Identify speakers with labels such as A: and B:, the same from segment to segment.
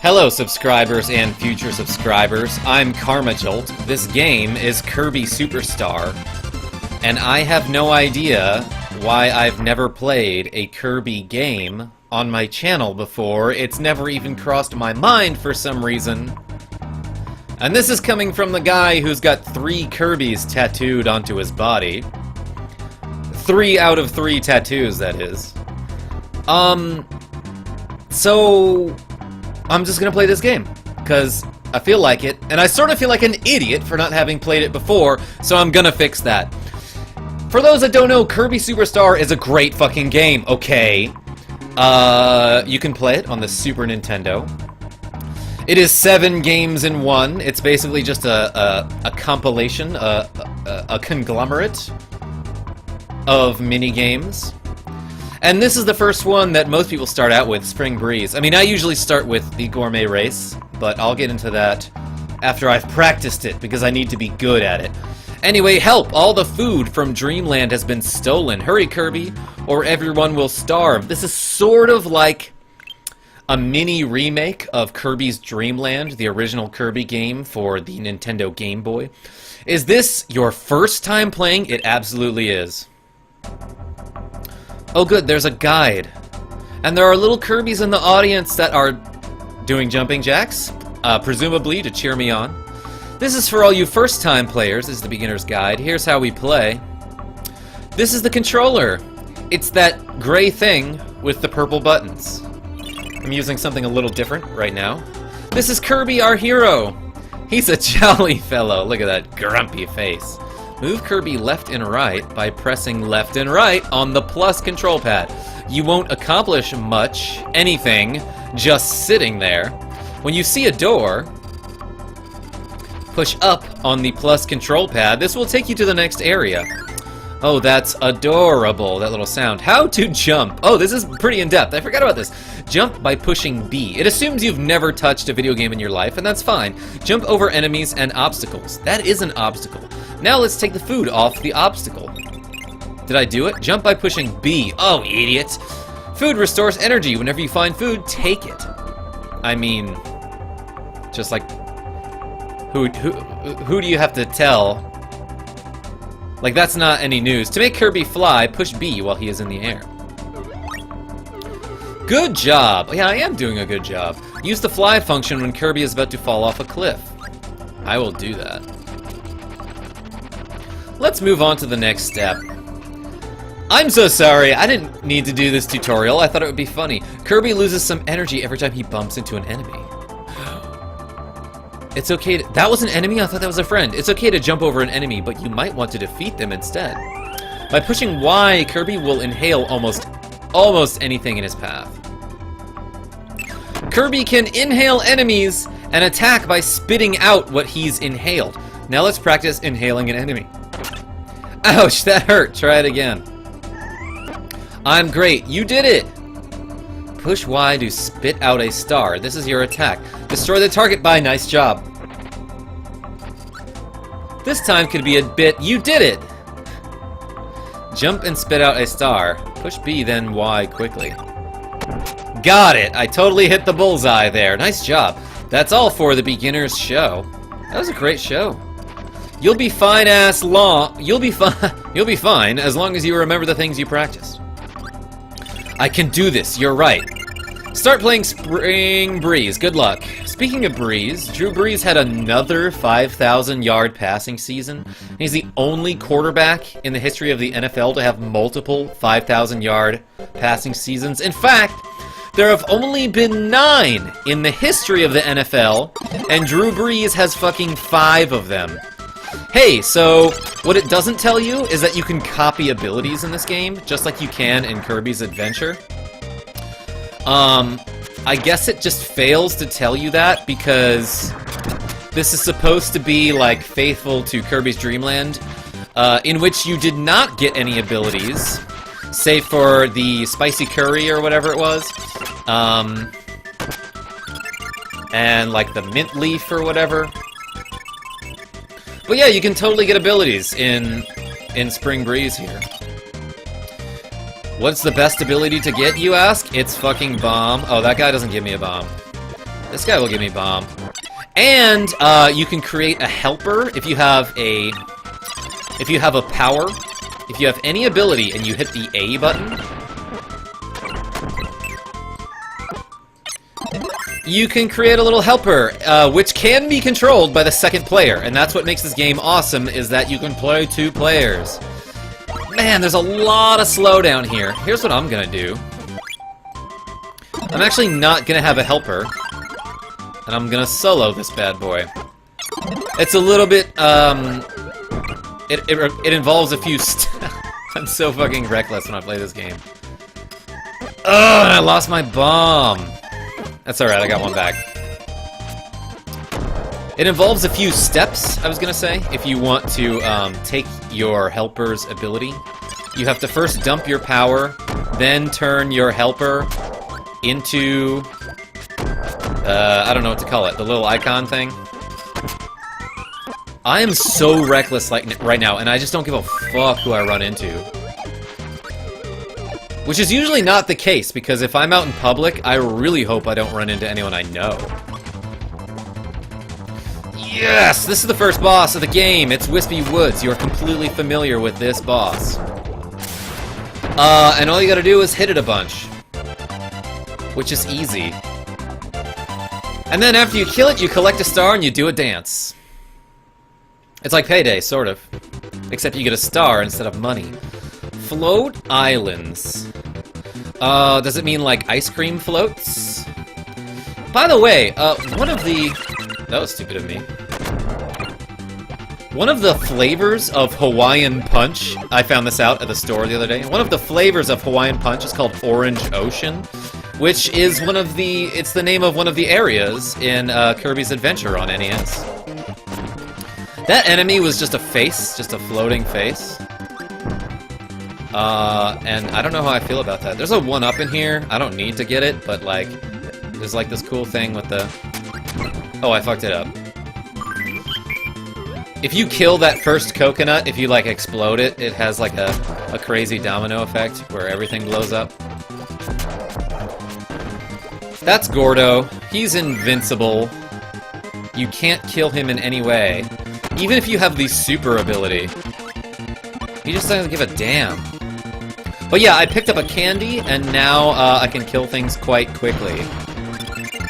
A: Hello subscribers and future subscribers, I'm KarmaJolt. This game is Kirby Super Star, and I have no idea why I've never played a Kirby game on my channel before. It's never even crossed my mind for some reason. And this is coming from the guy who's got 3 Kirbys tattooed onto his body. 3 out of 3 tattoos, that is. So I'm just gonna play this game, because I feel like it, and I sort of feel like an idiot for not having played it before, so I'm gonna fix that. For those that don't know, Kirby Super Star is a great fucking game, okay? You can play it on the Super Nintendo. It is 7 games in one. It's basically just a compilation, a conglomerate of mini-games. And this is the first one that most people start out with, Spring Breeze. I mean, I usually start with the Gourmet Race, but I'll get into that after I've practiced it, because I need to be good at it. Anyway, help! All the food from Dreamland has been stolen. Hurry, Kirby, or everyone will starve. This is sort of like a mini remake of Kirby's Dreamland, the original Kirby game for the Nintendo Gameboy. Is this your first time playing? It absolutely is. Oh good, there's a guide. And there are little Kirbys in the audience that are doing jumping jacks, presumably to cheer me on. This is for all you first-time players. This is the beginner's guide. Here's how we play. This is the controller. It's that gray thing with the purple buttons. I'm using something a little different right now. This is Kirby, our hero. He's a jolly fellow. Look at that grumpy face. Move Kirby left and right by pressing left and right on the plus control pad. You won't accomplish much, anything, just sitting there. When you see a door, push up on the plus control pad. This will take you to the next area. Oh, that's adorable, that little sound. How to jump. Oh, this is pretty in-depth. I forgot about this. Jump by pushing B. It assumes you've never touched a video game in your life, and that's fine. Jump over enemies and obstacles. That is an obstacle. Now let's take the food off the obstacle. Did I do it? Jump by pushing B. Oh, idiot. Food restores energy. Whenever you find food, take it. I mean, just like, who do you have to tell? Like, that's not any news. To make Kirby fly, push B while he is in the air. Good job! Yeah, I am doing a good job. Use the fly function when Kirby is about to fall off a cliff. I will do that. Let's move on to the next step. I'm so sorry, I didn't need to do this tutorial. I thought it would be funny. Kirby loses some energy every time he bumps into an enemy. It's okay to... That was an enemy? I thought that was a friend. It's okay to jump over an enemy, but you might want to defeat them instead. By pushing Y, Kirby will inhale almost anything in his path. Kirby can inhale enemies and attack by spitting out what he's inhaled. Now let's practice inhaling an enemy. Ouch, that hurt. Try it again. I'm great. You did it! Push Y to spit out a star. This is your attack. Destroy the target by nice job. This time could be a bit... You did it! Jump and spit out a star. Push B, then Y quickly. Got it! I totally hit the bullseye there. Nice job. That's all for the beginner's show. That was a great show. You'll be fine as long... You'll be fine as long as you remember the things you practiced. I can do this, you're right. Start playing Spring Breeze, good luck. Speaking of Breeze, Drew Brees had another 5,000-yard passing season. He's the only quarterback in the history of the NFL to have multiple 5,000-yard passing seasons. In fact, there have only been 9 in the history of the NFL, and Drew Brees has fucking 5 of them. Hey, so what it doesn't tell you is that you can copy abilities in this game, just like you can in Kirby's Adventure. I guess it just fails to tell you that because this is supposed to be, like, faithful to Kirby's Dreamland, in which you did not get any abilities, save for the spicy curry or whatever it was, and, like, the mint leaf or whatever. But yeah, you can totally get abilities in Spring Breeze here. What's the best ability to get, you ask? It's fucking bomb. Oh, that guy doesn't give me a bomb. This guy will give me bomb. And you can create a helper if you have a power. If you have any ability and you hit the A button, you can create a little helper, which can be controlled by the second player. And that's what makes this game awesome, is that you can play 2 players. Man, there's a lot of slowdown here. Here's what I'm gonna do. I'm actually not gonna have a helper. And I'm gonna solo this bad boy. It's a little bit, it involves a few I'm so fucking reckless when I play this game. Oh, and I lost my bomb. That's alright, I got one back. It involves a few steps, I was gonna say, if you want to take your helper's ability. You have to first dump your power, then turn your helper into... I don't know what to call it, the little icon thing. I am so reckless right now, and I just don't give a fuck who I run into. Which is usually not the case, because if I'm out in public, I really hope I don't run into anyone I know. Yes! This is the first boss of the game! It's Wispy Woods. You're completely familiar with this boss. And all you gotta do is hit it a bunch. Which is easy. And then after you kill it, you collect a star and you do a dance. It's like Payday, sort of. Except you get a star instead of money. Float Islands. Does it mean like ice cream floats? By the way, one of the... That was stupid of me. One of the flavors of Hawaiian Punch, I found this out at the store the other day. One of the flavors of Hawaiian Punch is called Orange Ocean, which is one of the... It's the name of one of the areas in Kirby's Adventure on NES. That enemy was just a face, just a floating face. And I don't know how I feel about that. There's a 1-up in here. I don't need to get it, but like, there's like this cool thing with the... Oh, I fucked it up. If you kill that first coconut, if you like explode it, it has like a crazy domino effect where everything blows up. That's Gordo. He's invincible. You can't kill him in any way. Even if you have the super ability. He just doesn't give a damn. But yeah, I picked up a candy, and now I can kill things quite quickly.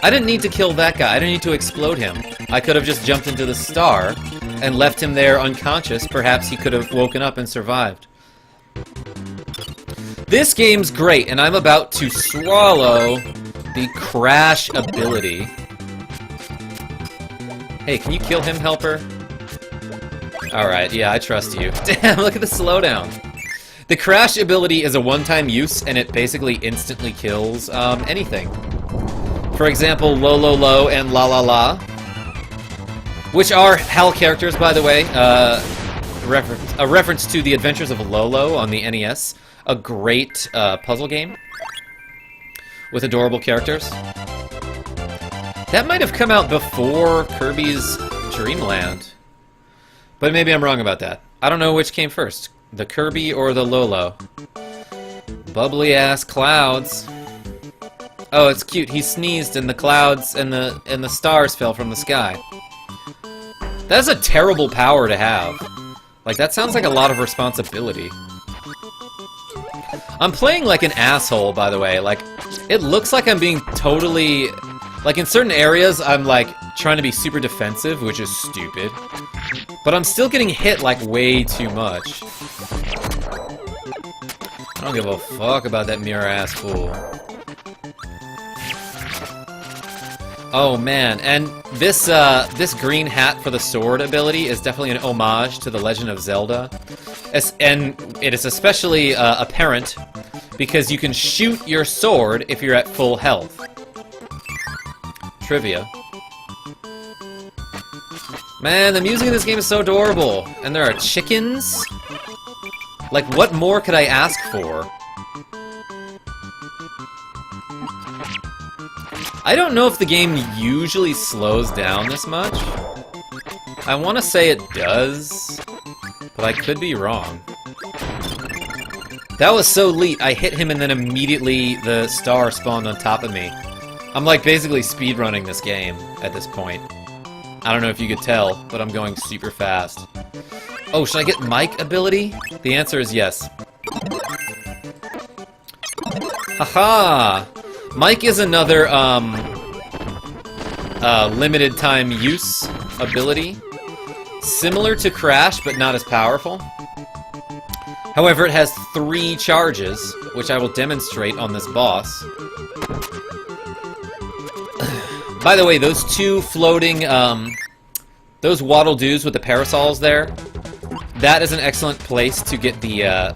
A: I didn't need to kill that guy. I didn't need to explode him. I could have just jumped into the star and left him there unconscious. Perhaps he could have woken up and survived. This game's great, and I'm about to swallow the crash ability. Hey, can you kill him, helper? Alright, yeah, I trust you. Damn, look at the slowdown. The crash ability is a one-time use, and it basically instantly kills anything. For example, Lo Lo Lo and La La La, which are HAL characters, by the way. A reference to the Adventures of Lolo on the NES. A great puzzle game with adorable characters. That might have come out before Kirby's Dreamland. But maybe I'm wrong about that. I don't know which came first, the Kirby or the Lolo. Bubbly-ass clouds. Oh, it's cute. He sneezed and the clouds and the stars fell from the sky. That's a terrible power to have. Like, that sounds like a lot of responsibility. I'm playing like an asshole, by the way. Like, it looks like I'm being totally... Like, in certain areas, I'm, like, trying to be super defensive, which is stupid. But I'm still getting hit, like, way too much. I don't give a fuck about that mirror-ass fool. Oh, man. And this, this green hat for the sword ability is definitely an homage to The Legend of Zelda. And it is especially apparent because you can shoot your sword if you're at full health. Trivia. Man, the music in this game is so adorable. And there are chickens? Like, what more could I ask for? I don't know if the game usually slows down this much. I want to say it does, but I could be wrong. That was so neat. I hit him and then immediately the star spawned on top of me. I'm like basically speedrunning this game at this point. I don't know if you could tell, but I'm going super fast. Oh, should I get Mike ability? The answer is yes. Haha! Mike is another, limited time use ability. Similar to Crash, but not as powerful. However, it has 3 charges, which I will demonstrate on this boss. By the way, those 2 floating, those waddle-doos with the parasols there, that is an excellent place to get the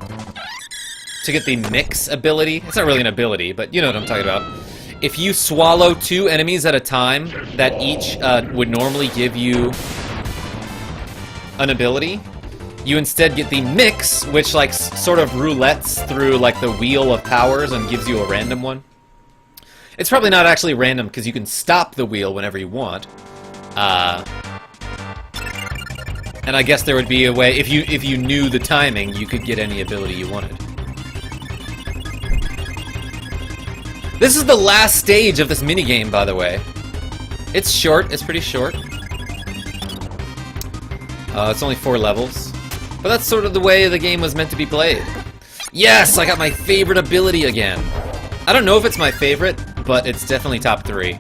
A: mix ability. It's not really an ability, but you know what I'm talking about. If you swallow 2 enemies at a time that each would normally give you an ability, you instead get the mix, which like sort of roulettes through like the wheel of powers and gives you a random one. It's probably not actually random because you can stop the wheel whenever you want. And I guess there would be a way, if you knew the timing, you could get any ability you wanted. This is the last stage of this minigame, by the way. It's short, it's pretty short. It's only 4 levels. But that's sort of the way the game was meant to be played. Yes, I got my favorite ability again. I don't know if it's my favorite, but it's definitely top 3.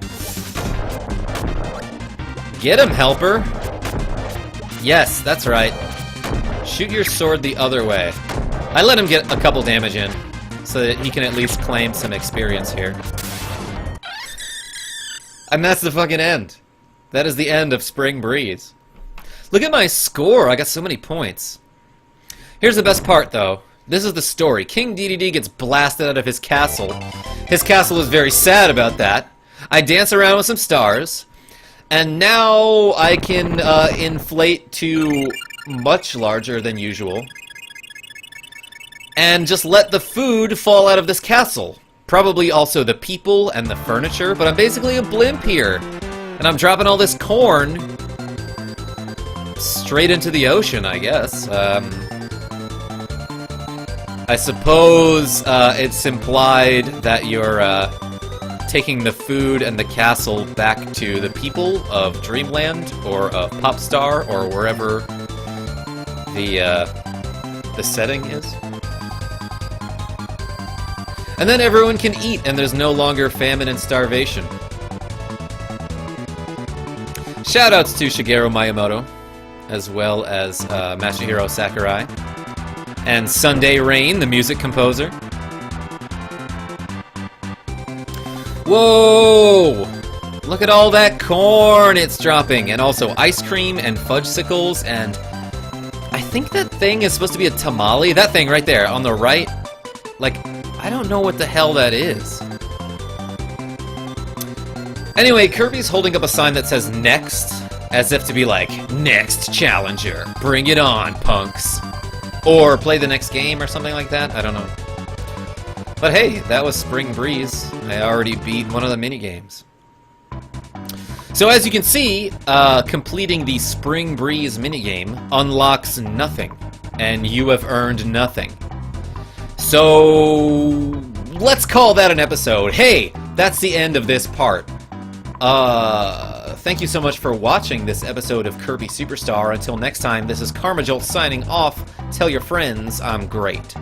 A: Get him, helper! Yes, that's right. Shoot your sword the other way. I let him get a couple damage in, so that he can at least claim some experience here. And that's the fucking end. That is the end of Spring Breeze. Look at my score, I got so many points. Here's the best part, though. This is the story. King Dedede gets blasted out of his castle. His castle is very sad about that. I dance around with some stars. And now I can inflate to much larger than usual. And just let the food fall out of this castle. Probably also the people and the furniture, but I'm basically a blimp here. And I'm dropping all this corn straight into the ocean, I guess. I suppose it's implied that you're taking the food and the castle back to the people of Dreamland or of Popstar or wherever the setting is. And then everyone can eat and there's no longer famine and starvation. Shoutouts to Shigeru Miyamoto, as well as Masahiro Sakurai, and Sunday Rain, the music composer. Whoa! Look at all that corn it's dropping, and also ice cream and fudgesicles, and I think that thing is supposed to be a tamale. That thing right there on the right, like, I don't know what the hell that is. Anyway, Kirby's holding up a sign that says next, as if to be like, next challenger, bring it on, punks. Or play the next game or something like that, I don't know. But hey, that was Spring Breeze. I already beat one of the minigames. So as you can see, completing the Spring Breeze minigame unlocks nothing, and you have earned nothing. So let's call that an episode. Hey, that's the end of this part. Thank you so much for watching this episode of Kirby Super Star. Until next time, this is KarmaJolt signing off. Tell your friends I'm great.